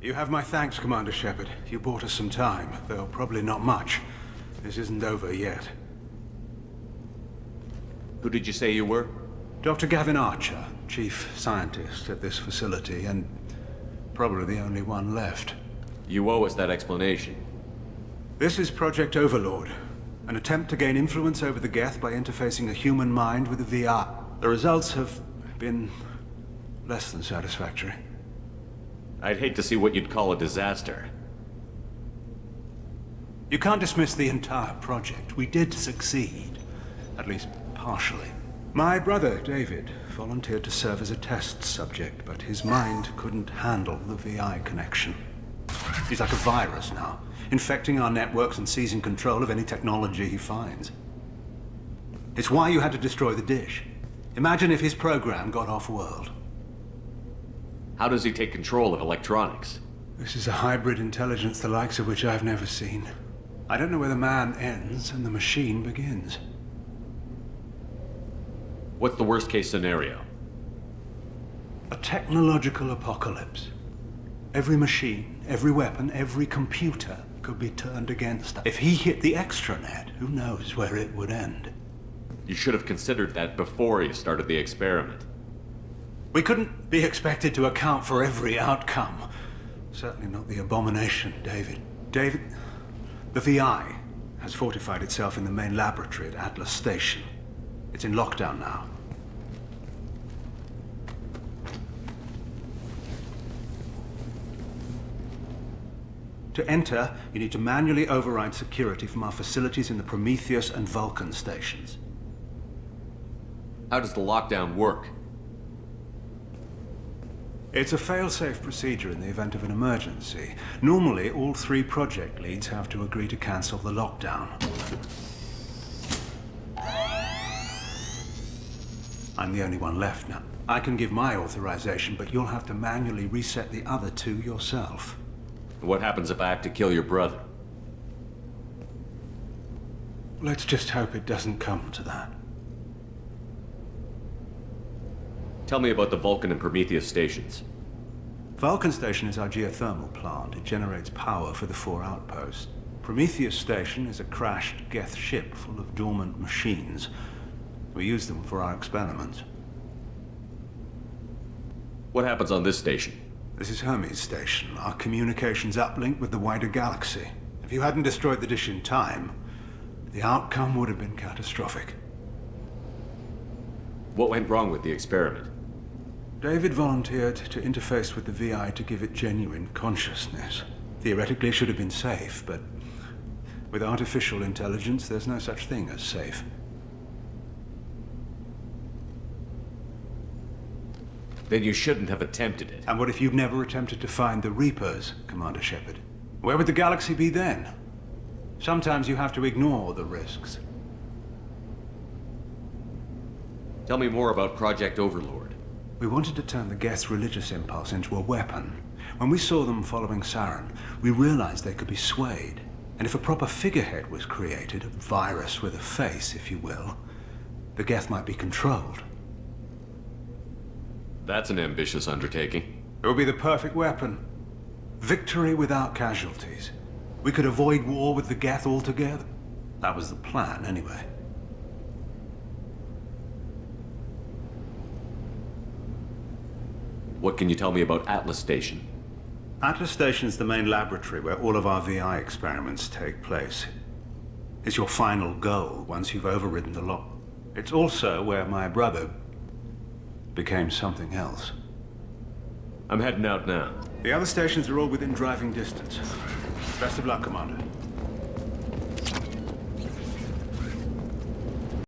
You have my thanks, Commander Shepard. You bought us some time, though probably not much. This isn't over yet. Who did you say you were? Dr. Gavin Archer, chief scientist at this facility, and probably the only one left. You owe us that explanation. This is Project Overlord, an attempt to gain influence over the Geth by interfacing a human mind with a VR. The results have been less than satisfactory. I'd hate to see what you'd call a disaster. You can't dismiss the entire project. We did succeed, at least partially. My brother, David, volunteered to serve as a test subject, but his mind couldn't handle the VI connection. He's like a virus now, infecting our networks and seizing control of any technology he finds. It's why you had to destroy the dish. Imagine if his program got off-world. How does he take control of electronics? This is a hybrid intelligence the likes of which I've never seen. I don't know where the man ends and the machine begins. What's the worst-case scenario? A technological apocalypse. Every machine, every weapon, every computer could be turned against us. If he hit the extranet, who knows where it would end? You should have considered that before you started the experiment. We couldn't be expected to account for every outcome. Certainly not the abomination, David. David, the VI has fortified itself in the main laboratory at Atlas Station. It's in lockdown now. To enter, you need to manually override security from our facilities in the Prometheus and Vulcan stations. How does the lockdown work? It's a fail-safe procedure in the event of an emergency. Normally, all 3 project leads have to agree to cancel the lockdown. I'm the only one left now. I can give my authorization, but you'll have to manually reset the other 2 yourself. What happens if I have to kill your brother? Let's just hope it doesn't come to that. Tell me about the Vulcan and Prometheus stations. Vulcan Station is our geothermal plant. It generates power for the 4 outposts. Prometheus Station is a crashed Geth ship full of dormant machines. We use them for our experiments. What happens on this station? This is Hermes Station, our communications uplink with the wider galaxy. If you hadn't destroyed the dish in time, the outcome would have been catastrophic. What went wrong with the experiment? David volunteered to interface with the VI to give it genuine consciousness. Theoretically, it should have been safe, but with artificial intelligence, there's no such thing as safe. Then you shouldn't have attempted it. And what if you'd never attempted to find the Reapers, Commander Shepard? Where would the galaxy be then? Sometimes you have to ignore the risks. Tell me more about Project Overlord. We wanted to turn the Geth's religious impulse into a weapon. When we saw them following Saren, we realized they could be swayed. And if a proper figurehead was created, a virus with a face, if you will, the Geth might be controlled. That's an ambitious undertaking. It would be the perfect weapon. Victory without casualties. We could avoid war with the Geth altogether. That was the plan, anyway. What can you tell me about Atlas Station? Atlas Station is the main laboratory where all of our VI experiments take place. It's your final goal once you've overridden the lock. It's also where my brother became something else. I'm heading out now. The other stations are all within driving distance. Best of luck, Commander.